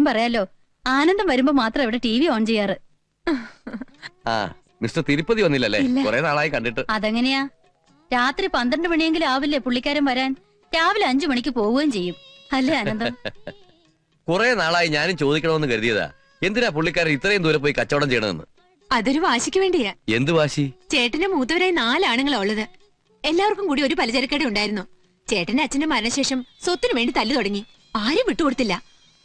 പറയാലോ. ആനന്ദം വരുമ്പോ മാത്രം ഇവിടെ TV ഓൺ ചെയ്യാറ്. മിസ്റ്റർ തിരുപ്പതി വന്നില്ലല്ലേ? കുറെ നാളായി കണ്ടിട്ട്. അതെങ്ങനെയാ? രാത്രി 12 മണിയെങ്കിലും ആവില്ലേ പുള്ളിക്കാരൻ വരാൻ? രാവിലെ 5 മണിക്ക് പോവുകയും ചെയ്യും അല്ലേ ആനന്ദം? കുറെ നാളായി ഞാനും ചോദിക്കണമെന്ന് കരുതിയതാ, എന്തിനാ പുള്ളിക്കാരൻ ഇത്രയും ദൂരെ പോയി കച്ചവടം ചെയ്യണമെന്ന്. അതൊരു വാശിക്ക് വേണ്ടിയാ. എന്ത് വാശി? ചേട്ടന്റെ മൂത്തവരായി 4 ആണുങ്ങളാ ഉള്ളത്. എല്ലാവർക്കും കൂടി ഒരു പലചരക്കട ഉണ്ടായിരുന്നു. ചേട്ടന്റെ അച്ഛന്റെ മരണശേഷം സ്വത്തിനു വേണ്ടി തല്ലു തുടങ്ങി. ആരും വിട്ടുകൊടുത്തില്ല.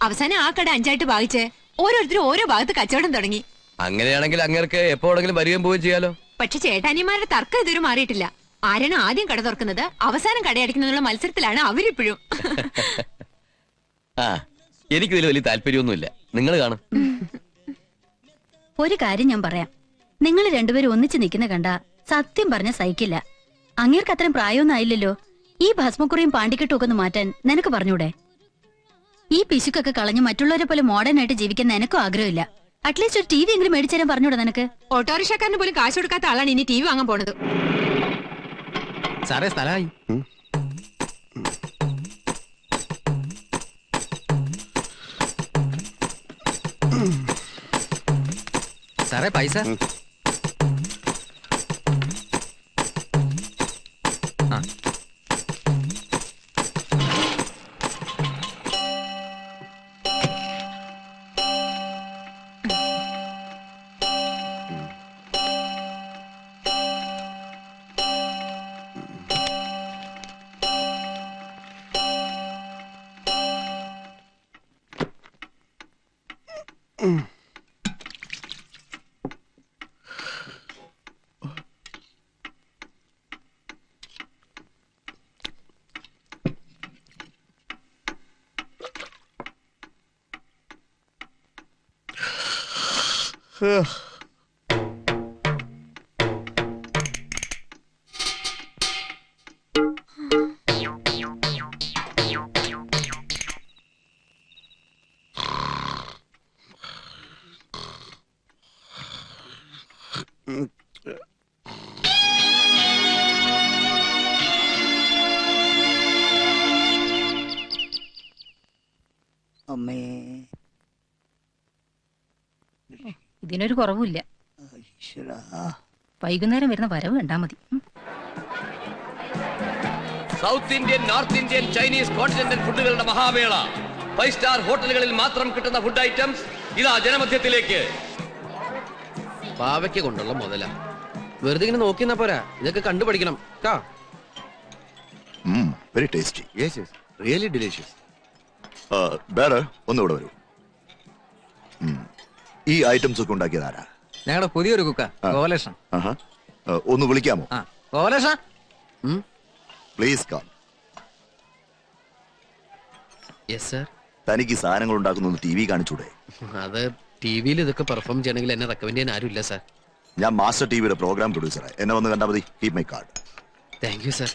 അവസാനം ആ കട 5ആയിട്ട് ഭാഗിച്ച് ഓരോരുത്തരും ഓരോ ഭാഗത്ത് കച്ചവടം തുടങ്ങി. അങ്ങനെയാണെങ്കിൽ അങ്ങേർക്ക് എപ്പോഴെങ്കിലും വരികയും പോവുകയും ചെയ്യാലോ. പക്ഷെ ചേട്ടാനിമാരുടെ തർക്കം ഇതുവരെ മാറിയിട്ടില്ല. ആരാണ് ആദ്യം കട തുറക്കുന്നത്, അവസാനം കടയടിക്കുന്നതിനുള്ള മത്സരത്തിലാണ് അവരിപ്പോഴും. എനിക്കിതിൽ വലിയ താല്പര്യമൊന്നുമില്ല. നിങ്ങൾ കാണും. ഒരു കാര്യം ഞാൻ പറയാം. നിങ്ങൾ രണ്ടുപേരും ഒന്നിച്ച് നിൽക്കുന്ന കണ്ട സത്യം പറഞ്ഞ സഹിക്കില്ല. അങ്ങേർക്ക് അത്രയും പ്രായമൊന്നും ആയില്ലല്ലോ. ഈ ഭസ്മക്കുറിയും പാണ്ടിക്കെട്ടും ഒക്കെ ഒന്ന് മാറ്റാൻ നിനക്ക് പറഞ്ഞൂടെ? ഈ പിശുക്കൊക്കെ കളഞ്ഞ് മറ്റുള്ളവരെ പോലെ മോഡേൺ ആയിട്ട് ജീവിക്കാൻ എനക്കും ആഗ്രഹമില്ല. അറ്റ്ലീസ്റ്റ് ഒരു TV എങ്കിലും മേടിച്ചു തരാൻ പറഞ്ഞൂടെ നിനക്ക്? ഓട്ടോറിക്ഷക്കാരന് പോലും കാശ് കൊടുക്കാത്ത ആളാണ് ഇനി TV വാങ്ങാൻ പോണത്. സാറേ സ്ഥലമായി. സാറേ പൈസ. അമ്മേ, ഇതിനൊരു കുറവുമില്ല. വൈകുന്നേരം വരുന്ന വരവ് കണ്ടാ മതി. South Indian, north Indian, Chinese, continental ഫുഡുകളുടെ മഹാവേള. 5 സ്റ്റാർ ഹോട്ടലുകളിൽ മാത്രം കിട്ടുന്ന ഫുഡ് ഐറ്റംസ് ഇതാ ജനമധ്യത്തിലേക്ക്. പാവയ്ക്ക് കൊണ്ടുള്ള മുതല വെറുതെ ഇങ്ങനെ നോക്കിന്നാ പോരാ, ഇതൊക്കെ കണ്ടുപഠിക്കണം. Very tasty. Yes yes, really delicious. ഒന്നുകൂടെ വരൂ. ഈ ഐറ്റംസ് ഒക്കെ ഉണ്ടാക്കിയത് ആരാ? ഞങ്ങളുടെ പുതിയൊരു കുക്ക ഗോപാലകൃഷ്ണൻ. ഒന്ന് വിളിക്കാമോ? Gopalakrishna please come. Yes sir. തനിക്ക് സാധനങ്ങൾ ഉണ്ടാക്കുന്ന TV കാണിച്ചൂടെ? അത് TV-യിൽ ഇതൊക്കെ പെർഫോം ചെയ്യണമെങ്കിൽ എന്നെ റെക്കമെൻഡ് ചെയ്യാൻ ആരും ഇല്ല സർ. ഞാൻ മാസ്റ്റർ TVയുടെ പ്രോഗ്രാം പ്രൊഡ്യൂസറാണ്. എന്നെ വന്ന് കണ്ടാൽ മതി. Keep my card. Thank you sir.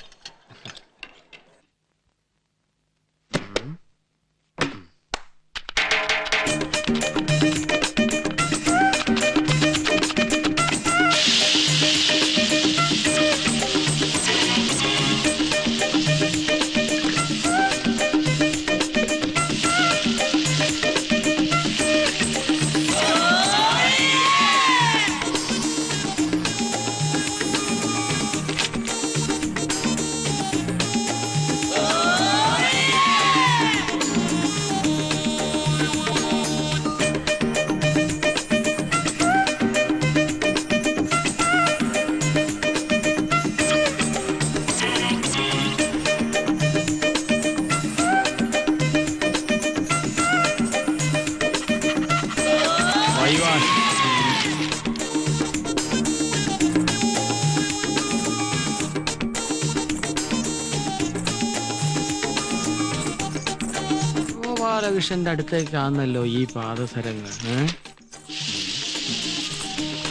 ഗോപാലകൃഷ്ണന്റെ അടുത്തേക്കാണല്ലോ ഈ പാദസരങ്ങൾ.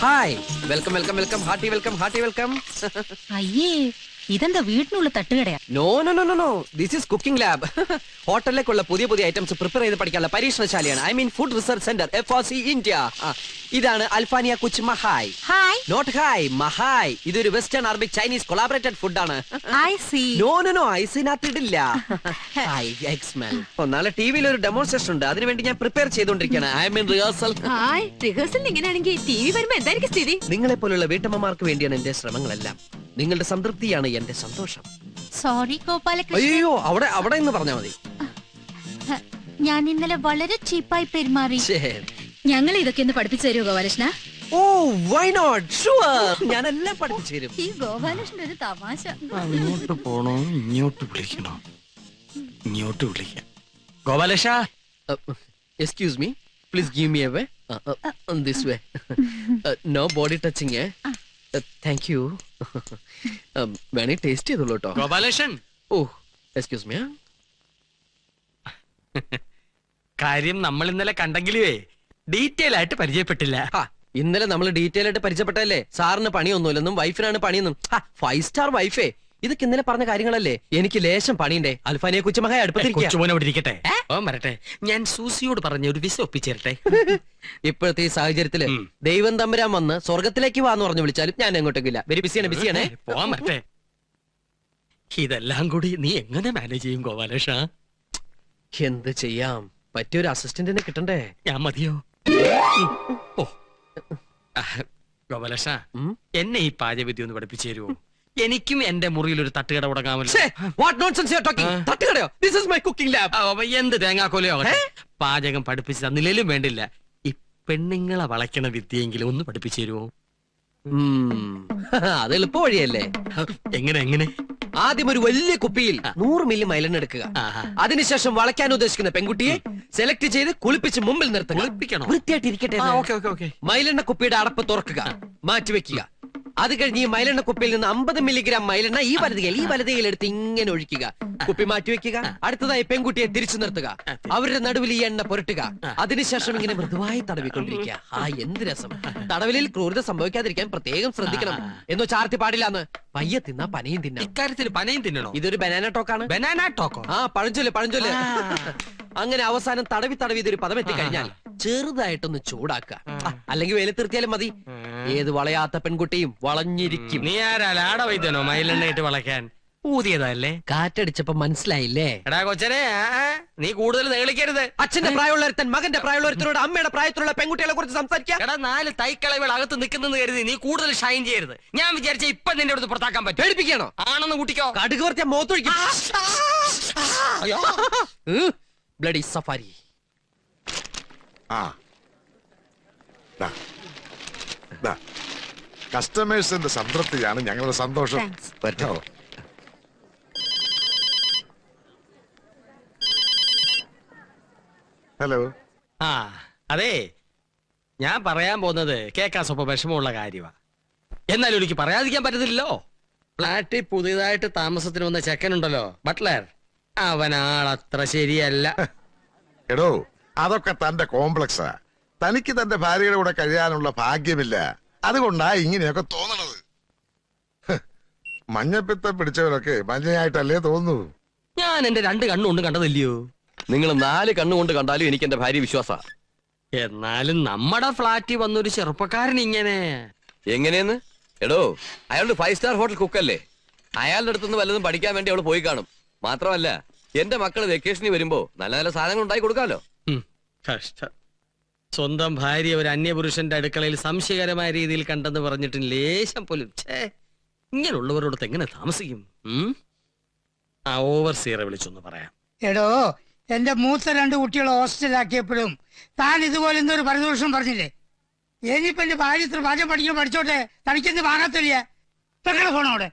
Hi, welcome welcome welcome, hearty welcome, hearty welcome. അയ്യേ, ഇതെന്താ വീട്ടിനുള്ള തട്ടുകടയാ? No no no no no this is cooking lab. ഹോട്ടലിലേക്കുള്ള പുതിയ പുതിയ ഐറ്റംസ് പ്രിപ്പയർ ചെയ്ത് പഠിക്കാനുള്ള പരീക്ഷണശാലയാണ്. I mean food research centre, FRC India. ഇതാണ് അൽഫാനിയ കുച്ച് മഹായ്. ഹായ്. നോട്ട് ഹായ്, മഹായ്. ഇതൊരു വെസ്റ്റേൺ അറബിക് ചൈനീസ് കൊളാബറേറ്റഡ് ഫുഡാണ്. I see. No no no ഐസിനകത്ത് ഇടില്ല. നാളെ ടിവിയിൽ ഒരു ഡെമോൺസ്ട്രേഷൻ ഉണ്ട്, അതിനുവേണ്ടി ഞാൻ പ്രിപ്പയർ ചെയ്തുകൊണ്ടിരിക്കുകയാണ്. I mean rehearsal. Hi. Rehearsal ഇങ്ങനെയാണെങ്കിൽ TV വരുമ്പോ എന്തായിരിക്കും സ്ഥിതി? നിങ്ങളെ പോലുള്ള വീട്ടമ്മമാർക്ക് വേണ്ടിയാണ് എന്റെ ശ്രമങ്ങളെല്ലാം. നിങ്ങളുടെ സംതൃപ്തിയാണ് എന്റെ സന്തോഷം. സോറി ഗോപാലകൃഷ്ണൻ, അയ്യോ, അവിടെ അവിടെ എന്ന് പറഞ്ഞാൽ മതി. ഞാൻ ഇന്നലെ വളരെ ചീപ്പായി പെരുമാറി. ഞങ്ങൾ ഇതൊക്കെ ഒന്ന് പഠിപ്പിച്ചു തരുമോ ഗോപാലകൃഷ്ണ? ഓ വൈ നോട്ട്, ഷുവർ, ഞാനെല്ലാം പഠിപ്പിച്ചു തരും. ഈ ഗോപാലകൃഷ്ണൻ ഒരു തമാശ. അങ്ങോട്ട് പോണോ ഇങ്ങോട്ട് വിളിക്കണോ? ഇങ്ങോട്ട് വിളിക്കാം. Gopalakrishna, excuse me, please give me a way. This way. No body touching. Thank you. വേണേ ടേസ്റ്റ് ചെയ്തോളൂ കേട്ടോ. Gopalakrishnan, oh excuse me. കാര്യം നമ്മൾ ഇന്നലെ കണ്ടെങ്കിലേ ഡീറ്റെയിൽ ആയിട്ട് പരിചയപ്പെട്ടില്ല. ഇന്നലെ നമ്മൾ ഡീറ്റെയിൽ ആയിട്ട് പരിചയപ്പെട്ടല്ലേ. സാറിന് പണിയൊന്നുമില്ലെന്നും വൈഫിനാണ് പണിയെന്നും. 5 സ്റ്റാർ വൈഫേ, ഇതൊക്കെ ഇന്നലെ പറഞ്ഞ കാര്യങ്ങളല്ലേ. എനിക്ക് ലേശം പണിയുണ്ടേ. അൽഫാനിയെ കുച്ചുമഹായ അടുപ്പത്തിരിക്കുക. കൊച്ചുമോനെ അവിടെ ഇരിക്കട്ടെ. ഓ വരട്ടെ, ഞാൻ സൂസിയോട് പറഞ്ഞ ഒരു വിസ ഒപ്പിച്ചേരട്ടെ. ഇപ്പോഴത്തെ ഈ സാഹചര്യത്തില് ദൈവം തമ്പുരാൻ വന്ന് സ്വർഗത്തിലേക്ക് വാന്ന് പറഞ്ഞു വിളിച്ചാലും ഞാൻ എങ്ങോട്ടേക്കില്ല. വെരി ബിസിയാണേ. പോവാൻ വരട്ടെ. ഇതെല്ലാം കൂടി നീ എങ്ങനെ മാനേജ് ചെയ്യും ഗോപാലകൃഷ്ണ? എന്ത് ചെയ്യാം, പറ്റിയൊരു അസിസ്റ്റന്റിനെ കിട്ടണ്ടേ. ഞാൻ മതിയോ? ഓ ഗോപാലകൃഷ്ണ, എന്നെ ഈ പാചകവിദ്യ ഒന്ന് പഠിപ്പിച്ചു തരുമോ? എനിക്കും എന്റെ മുറിയിൽ ഒരു തട്ടുകട തുടങ്ങാമല്ലോ. എന്ത് തേങ്ങാക്കോലയോ പാചകം പഠിപ്പിച്ചു തന്നില്ലേലും വേണ്ടില്ല, ഈ പെണ്ണുങ്ങളെ വളയ്ക്കണ വിദ്യയെങ്കിലും ഒന്ന് പഠിപ്പിച്ചു തരുമോ? അത് എളുപ്പ വഴിയല്ലേ. എങ്ങനെ എങ്ങനെ? ആദ്യം ഒരു വലിയ കുപ്പിയിൽ 100 മില്ലി മൈലെണ്ണ എടുക്കുക. അതിനുശേഷം വളയ്ക്കാൻ ഉദ്ദേശിക്കുന്ന പെൺകുട്ടിയെ സെലക്ട് ചെയ്ത് കുളിപ്പിച്ച് മുമ്പിൽ നിർത്തുക. വൃത്തിയായിട്ട് ഇരിക്കട്ടെ. മൈലെണ്ണ കുപ്പിയുടെ അടപ്പ് തുറക്കുക, മാറ്റിവെക്കുക. അത് കഴിഞ്ഞ് ഈ മൈലെണ്ണ കുപ്പിയിൽ നിന്ന് 50 മില്ലിഗ്രാം മൈലെണ്ണ ഈ വലതുകയിൽ എടുത്ത് ഇങ്ങനെ ഒഴിക്കുക. കുപ്പി മാറ്റിവെക്കുക. അടുത്തതായി പെൺകുട്ടിയെ തിരിച്ചു നിർത്തുക. അവരുടെ നടുവിൽ ഈ എണ്ണ പുരട്ടുക. അതിനുശേഷം ഇങ്ങനെ മൃദുവായി തടവിക്കൊണ്ടിരിക്കുക. എന്ത് രസം. തടവിലിൽ ക്രൂരത സംഭവിക്കാതിരിക്കാൻ പ്രത്യേകം ശ്രദ്ധിക്കണം. എന്നോ ചാർത്തി പാടില്ലാന്ന്. പയ്യെ തിന്നാ പനയും തിന്നാം. ഇക്കാര്യത്തിൽ പനയും തിന്നണോ? ഇതൊരു ബനാന ടോക്കാണ്. Banana Toko? പഴഞ്ചൊല്ല്. അങ്ങനെ അവസാനം തടവി ഇതൊരു പദം എത്തിക്കഴിഞ്ഞാൽ ചെറുതായിട്ടൊന്ന് ചൂടാക്കുക. അല്ലെങ്കിൽ വെയിലത്തിർത്തിയാലും മതി. ഏത് വളയാത്ത പെൺകുട്ടിയും വളഞ്ഞിരിക്കും. നീ ആരാ ലാട വൈദ്യനോ മയിലെണ്ണയിട്ട് വളയ്ക്കാൻ? ഊതിയതല്ലേ? കാറ്റടിച്ചപ്പോ മനസ്സിലായില്ലേ? എടാ കൊച്ചനെ, നീ കൂടുതൽ നേളിക്കരുത്. അച്ഛന്റെ പ്രായമുള്ളൊരുത്തൻ മകന്റെ പ്രായമുള്ളൊരുത്തനോട് അമ്മയുടെ പ്രായത്തിലുള്ള പെൺകുട്ടികളെ കുറിച്ച് സംസാരിക്കാം. എടാ 4 തൈക്കളകൾ അകത്ത് നിൽക്കുന്നെന്ന് കരുതി നീ കൂടുതൽ ഷൈൻ ചെയ്യരുത്. ഞാൻ വിചാരിച്ച ഇപ്പൊ നിന്റെ അടുത്ത് പുറത്താക്കാൻ പറ്റും. പേടിപ്പിക്കണോ? ആണെന്ന് കൂട്ടിക്കോ. കടുക് വർത്തിയ മോത്തൊഴിക്കും. Bloody safari. കസ്റ്റമേഴ്സിന്റെ സംതൃപ്തിയാണ് ഞങ്ങളുടെ സന്തോഷം. പറ്റോ? ഹലോ. അതെ, ഞാൻ പറയാൻ പോകുന്നത് കേൾക്കാൻ സ്വപ്പം വിഷമമുള്ള കാര്യമാ. എന്നാലും എനിക്ക് പറയാതിരിക്കാൻ പറ്റത്തില്ലല്ലോ. ഫ്ലാറ്റിൽ പുതിയതായിട്ട് താമസത്തിന് വന്ന ചെക്കനുണ്ടല്ലോ, ബട്ട്ലർ, അവനാളത്ര ശരിയല്ല. എടോ, അതൊക്കെ തന്റെ കോംപ്ലക്സാ. തനിക്ക് തന്റെ ഭാര്യയുടെ കൂടെ കഴിയാനുള്ള ഭാഗ്യമില്ല. അതുകൊണ്ടാ ഇങ്ങനെയൊക്കെ തോന്നണത്. മഞ്ഞപ്പിത്തം പിടിച്ചവരൊക്കെ മഞ്ഞയായിട്ടല്ലേ തോന്നൂ. ഞാൻ എന്റെ 2 കണ്ണുകൊണ്ട് കണ്ടതില്ലയോ? നിങ്ങൾ 4 കണ്ണുകൊണ്ട് കണ്ടാലും എനിക്ക് എന്റെ ഭാര്യ വിശ്വാസ. എന്നാലും നമ്മുടെ ഫ്ലാറ്റിൽ വന്നൊരു ചെറുപ്പക്കാരൻ ഇങ്ങനെ എങ്ങനെയെന്ന്? എടോ, അയാളുടെ 5 സ്റ്റാർ ഹോട്ടൽ കുക്കല്ലേ. അയാളുടെ അടുത്തുനിന്ന് വല്ലതും പഠിക്കാൻ വേണ്ടി അവള് പോയി കാണും. മാത്രമല്ല, എന്റെ മക്കള് വെക്കേഷനിൽ വരുമ്പോ നല്ല നല്ല സാധനങ്ങൾ ഉണ്ടായി കൊടുക്കാലോ. കഷ്ടം. സ്വന്തം ഭാര്യ ഒരു അന്യപുരുഷന്റെ അടുക്കളയിൽ സംശയകരമായ രീതിയിൽ കണ്ടെന്ന് പറഞ്ഞിട്ട് ലേശം പോലും. ഇങ്ങനെയുള്ളവരോടത്ത് എങ്ങനെ താമസിക്കും? ഓവർസിയറെ വിളിച്ചൊന്ന് പറയാം. എടോ, എന്റെ മൂത്ത 2 കുട്ടികളെ ഹോസ്റ്റലാക്കിയപ്പോഴും താൻ ഇതുപോലെ എന്തൊരു പരിദോഷം പറഞ്ഞില്ലേ? ഇനിയിപ്പോ എന്റെ ഭാര്യ ഇത്ര പാചകം പഠിക്കാൻ പഠിച്ചോട്ടെ, തനിക്കെന്ത് വാങ്ങാത്തില്ല. പെങ്ങളെ ഫോണോടെ.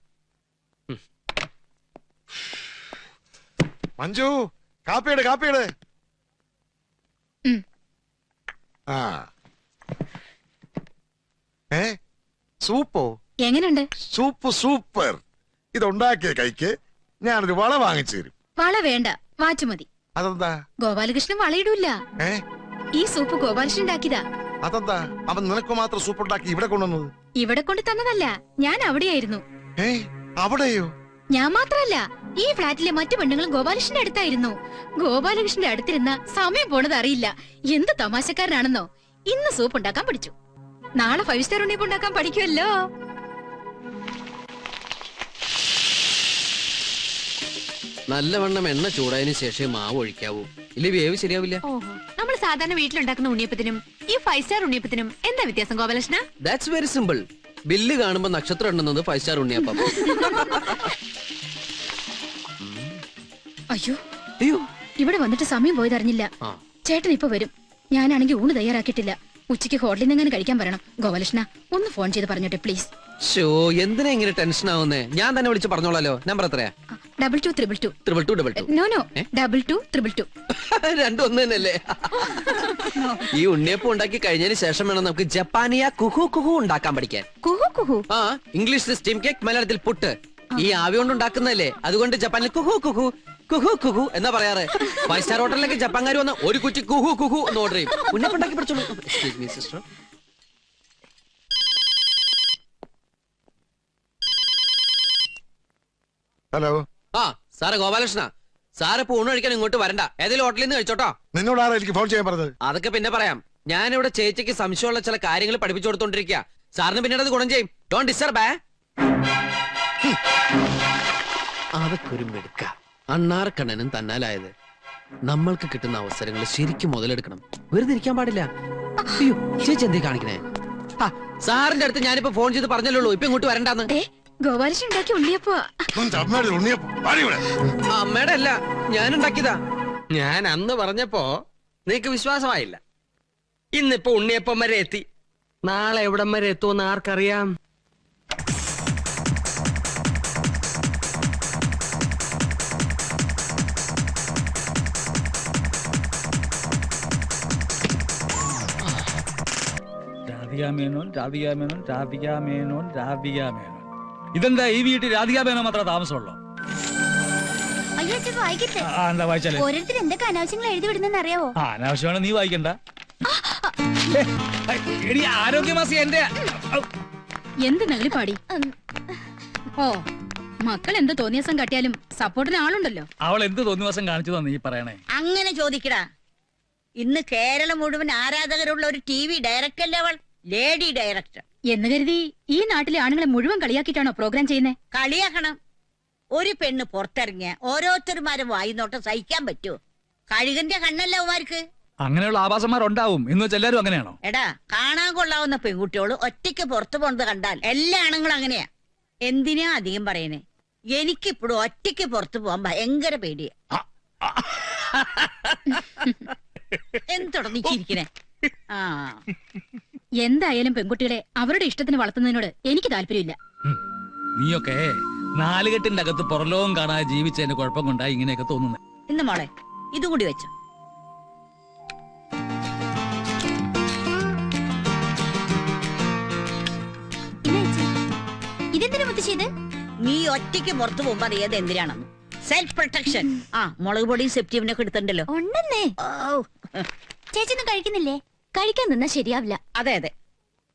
മഞ്ജു, കാപ്പിയുടെ. സൂപ്പോ? എങ്ങനെയുണ്ട്? സൂപ്പർ. ഇതുണ്ടാക്കിയ കൈക്ക് ഞാനൊരു വള വാങ്ങിച്ചു തരും. വള വേണ്ട, വാച്ച് മതി. അതെന്താ? ഗോപാലകൃഷ്ണൻ വളയിടൂല. ഈ സൂപ്പ് ഗോപാലകൃഷ്ണൻ ഉണ്ടാക്കിയതാ. അതെന്താ അവൻ നിനക്ക് മാത്രം സൂപ്പ് ഉണ്ടാക്കി ഇവിടെ കൊണ്ടുവന്നത്? ഇവിടെ കൊണ്ട് തന്നതല്ല, ഞാൻ അവിടെയായിരുന്നു. അവിടെയോ? ഞാൻ മാത്രല്ല, ഈ ഫ്ലാറ്റിലെ മറ്റു പെണ്ണുങ്ങളും ഗോപാലകൃഷ്ണന്റെ അടുത്തായിരുന്നു. ഗോപാലകൃഷ്ണന്റെ അടുത്തിരുന്ന സമയം പോണത് അറിയില്ല. എന്ത് തമാശക്കാരനാണെന്നോ. ഇന്ന് സൂപ്പ് ഉണ്ടാക്കാൻ പഠിച്ചു, നാളെ 5 സ്റ്റാർ ഉണ്ണിയപ്പം ഉണ്ടാക്കാൻ പഠിക്കുമല്ലോ. നല്ലവണ്ണം എണ്ണ ചൂടായതിനു ശേഷം മാവ് ഒഴിക്കാവൂ, ഇല്ല വേവ് ശരിയാവില്ല. നമ്മൾ സാധാരണ വീട്ടിലുണ്ടാക്കുന്ന ഉണ്ണിയപ്പത്തിനും ഈ 5 സ്റ്റാർ ഉണ്ണിയപ്പത്തിനും എന്താ വ്യത്യാസം Gopalakrishna? That's very simple. Bill കാണുമ്പോ നക്ഷത്രം എണ്ണുന്നത് 5 സ്റ്റാർ ഉണ്ണിയപ്പം. അയ്യോ അയ്യോ, ഇവിടെ വന്നിട്ട് സമയം പോയതറിഞ്ഞില്ല. ചേട്ടൻ ഇപ്പൊ വരും. ഞാനാണെങ്കിൽ ഊണ് തയ്യാറാക്കിയിട്ടില്ല. ഉച്ചയ്ക്ക് ഹോട്ടലിൽ നിന്ന് കഴിക്കാൻ പറയണം. ഗോപാലകൃഷ്ണ ഒന്ന് ഫോൺ ചെയ്ത് പറഞ്ഞോട്ടെ പ്ലീസ്. ഷോ, എന്തിനാ ഇങ്ങനെ ടെൻഷൻ ആവുന്നേ? ഞാൻ തന്നെ വിളിച്ച് പറഞ്ഞോളാലോ. നമ്പർ എത്രയാ? 2222. 2222. നോ 2222. രണ്ടും ഒന്ന് തന്നെയല്ലേ? ഈ ഉണ്ണിയപ്പം ഉണ്ടാക്കി കഴിഞ്ഞതിന് ശേഷം വേണം നമുക്ക് ജപ്പാനിയ കുഹു കുഹു ഉണ്ടാക്കാൻ പഠിക്കാൻ. കുഹു കുഹു? ആ, ഇംഗ്ലീഷിൽ സ്റ്റീം കേക്ക്, മലയാളത്തിൽ പുട്ട്. ഈ ആവി കൊണ്ട് ഉണ്ടാക്കുന്നതല്ലേ, അതുകൊണ്ട് ജപ്പാനിൽ കുഹു കുഹു കുഹു കുഹു എന്നാ പറയാറ്. 5 സ്റ്റാർ ഹോട്ടലിലേക്ക് ജപ്പാൻകാർ വന്ന് ഒരു കുറ്റി കുഹു കുഹു എന്ന് ഓർഡർ ചെയ്യും. ഉണ്ണിയപ്പം ഉണ്ടാക്കി പഠിച്ചോളൂ. Excuse me sister. ഹലോ. ആ സാറ് ഗോപാലകൃഷ്ണ. സാറ് ഇപ്പൊ ഊണ് കഴിക്കാൻ ഇങ്ങോട്ട് വരണ്ട, ഏതെങ്കിലും ഹോട്ടലിൽ നിന്ന് കഴിച്ചോട്ടോ. നിന്നോട് ആരാ എനിക്ക് ഫോൺ ചെയ്യാൻ പറഞ്ഞത്? അതൊക്കെ പിന്നെ പറയാം. ഞാനിവിടെ ചേച്ചിക്ക് സംശയമുള്ള ചില കാര്യങ്ങൾ പഠിപ്പിച്ചു കൊടുത്തോണ്ടിരിക്കുക. സാറിന് പിന്നീട് അത് ഗുണം ചെയ്യും. Don't disturb. അതൊക്കെ ഒരു മെടുക്ക. അണ്ണാർക്കണ്ണനും തന്നാലായത്. നമ്മൾക്ക് കിട്ടുന്ന അവസരങ്ങൾ ശരിക്കും മുതലെടുക്കണം, വെറുതെ ഇരിക്കാൻ പാടില്ല. അയ്യോ, ചേച്ചി എന്തേ കാണിക്കണേ? സാറിന്റെ അടുത്ത് ഞാനിപ്പോ ഫോൺ ചെയ്ത് പറഞ്ഞല്ലോ ഇപ്പൊ ഇങ്ങോട്ട് വരണ്ടാന്ന്. ഗോപാലകൃഷ്ണൻ ഉണ്ടാക്കി ഉണ്ണിയപ്പോ. അമ്മയുടെ അല്ല, ഞാൻ ഉണ്ടാക്കിയതാ. ഞാൻ അന്ന് പറഞ്ഞപ്പോ നിനക്ക് വിശ്വാസമായില്ല. ഇന്നിപ്പോ ഉണ്ണിയപ്പം വരെ എത്തി. നാളെ എവിടം വരെ എത്തുമെന്ന് ആർക്കറിയാം? ഇതെന്താ ഈ വീട്ടിൽ രാധികാ മേനോൻ മാത്രം താമസമുള്ളോ? ഓരോരുത്തർ എന്തൊക്കെ അനാവശ്യങ്ങൾ എഴുതി വിടുന്നെന്ന് അറിയാവോ? അനാവശ്യമാണ്, നീ വായിക്കണ്ട. ആരോഗ്യമാസി എന്റെ എന്ത് നളിപ്പാടി. ഓ, മക്കൾ എന്ത് തോന്നിയസം കാട്ടിയാലും സപ്പോർട്ടിന് ആളുണ്ടല്ലോ. അവൾ എന്ത് തോന്നിയസം കാണിച്ചു നീ പറയണേ? അങ്ങനെ ചോദിക്കടാ. ഇന്ന് കേരളം മുഴുവൻ ആരാധകരുള്ള ഒരു TV ഡയറക്ടറല്ലേ അവൾ, ലേഡി ഡയറക്ടർ എന്ന് കരുതി ഈ നാട്ടിലെ ആണുങ്ങളെ മുഴുവൻ കളിയാക്കിയിട്ടാണോ പ്രോഗ്രാം ചെയ്യുന്നേ? കളിയാക്കണം. ഒരു പെണ്ണ് പുറത്തിറങ്ങിയ ഓരോരുത്തരുമാരും വായിന്നോട്ടം സഹിക്കാൻ പറ്റുമോ? കഴുകന്റെ കണ്ണല്ല അവന്മാർക്ക്. അങ്ങനെയുള്ള ആഭാസന്മാരുണ്ടാവും. എന്ന് വെച്ചാൽ എല്ലാരും അങ്ങനെയാണോ? എടാ, കാണാൻ കൊള്ളാവുന്ന പെൺകുട്ടിയോള് ഒറ്റയ്ക്ക് പുറത്തു പോണത് കണ്ടാൽ എല്ലാ ആണുങ്ങളും അങ്ങനെയാ. എന്തിനാ അധികം പറയണേ? എനിക്കിപ്പോഴും ഒറ്റയ്ക്ക് പുറത്തു പോവാൻ ഭയങ്കര പേടിയാ. എന്തൊടങ്ങിച്ചിരിക്കണേ? ആ, എന്തായാലും പെൺകുട്ടികളെ അവരുടെ ഇഷ്ടത്തിന് വളർത്തുന്നതിനോട് എനിക്ക് താല്പര്യമില്ല. നീയൊക്കെ നാലുകെട്ടിന്റെ അകത്ത് പുറലോകം കാണാതെ ജീവിച്ചതിന്റെ കുഴപ്പം കൊണ്ടാ ഇങ്ങനെയൊക്കെ തോന്നുന്നത്. ഇന്ന് മോളെ ഇതും കൂടി വെച്ചോ. ഇതെന്തിനാ മുത്തശ്ശിയത്? നീ ഒറ്റയ്ക്ക് പുറത്തു പോകുമ്പോ അറിയാതെ എന്തിനാണെന്ന്. Self protection. ആ, മുളക് പൊടിയും സെപ്റ്റീവിനൊക്കെ എടുത്തിട്ടുണ്ടല്ലോ. ഉണ്ടെന്നേ. ചേച്ചി ഒന്നും കഴിക്കുന്നില്ലേ? കഴിക്കാൻ നിന്നാ ശരിയാവില്ല. അതെ അതെ,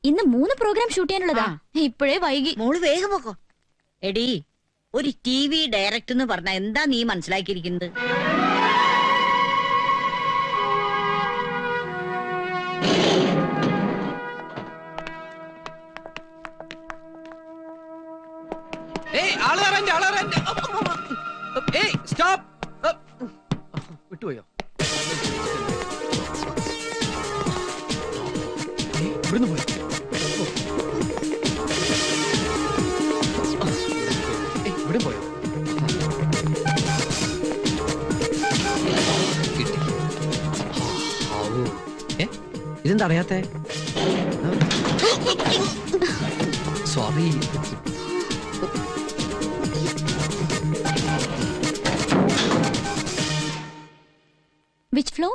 ഇന്ന് 3 പ്രോഗ്രാം ഷൂട്ട് ചെയ്യാനുള്ളതാ. ഇപ്പോഴേ വൈകി. മോള് വേഗം പോക്കോ. എടി, ഒരു TV ഡയറക്ടർ എന്ന് പറഞ്ഞ എന്താ നീ മനസ്സിലാക്കിയിരിക്കുന്നത്? വിട്ടുപോയോ? ഇവിടുന്ന് പോയി. ഇവിടെ പോയോ? ഇതെന്താ അറിയാത്തെ? Sorry. Which floor?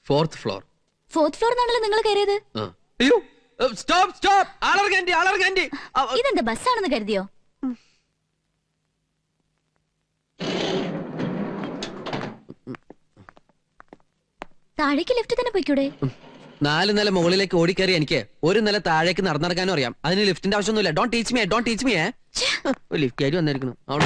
4th floor. 4th floor എന്നാണല്ലോ നിങ്ങൾ കയറിയത്. അയ്യോ, സ്റ്റോപ്പ് സ്റ്റോപ്പ്. ആളർഗാൻഡി. ഇതെന്താ ബസ്സാണെന്ന് കരുതിയോ? താഴേക്ക് ലെഫ്റ്റ് തന്നെ പോയിക്കൂടെ? 4 നില മുകളിലേക്ക് ഓടിക്കയറി എനിക്ക് 1 നില താഴേക്ക് നടന്നിറങ്ങാനും അറിയാം. അതിന് ലിഫ്റ്റിന്റെ ആവശ്യമൊന്നുമില്ല. Don't teach me. ലിഫ്റ്റ് ആയിട്ട് വന്നിരിക്കണം അവിടെ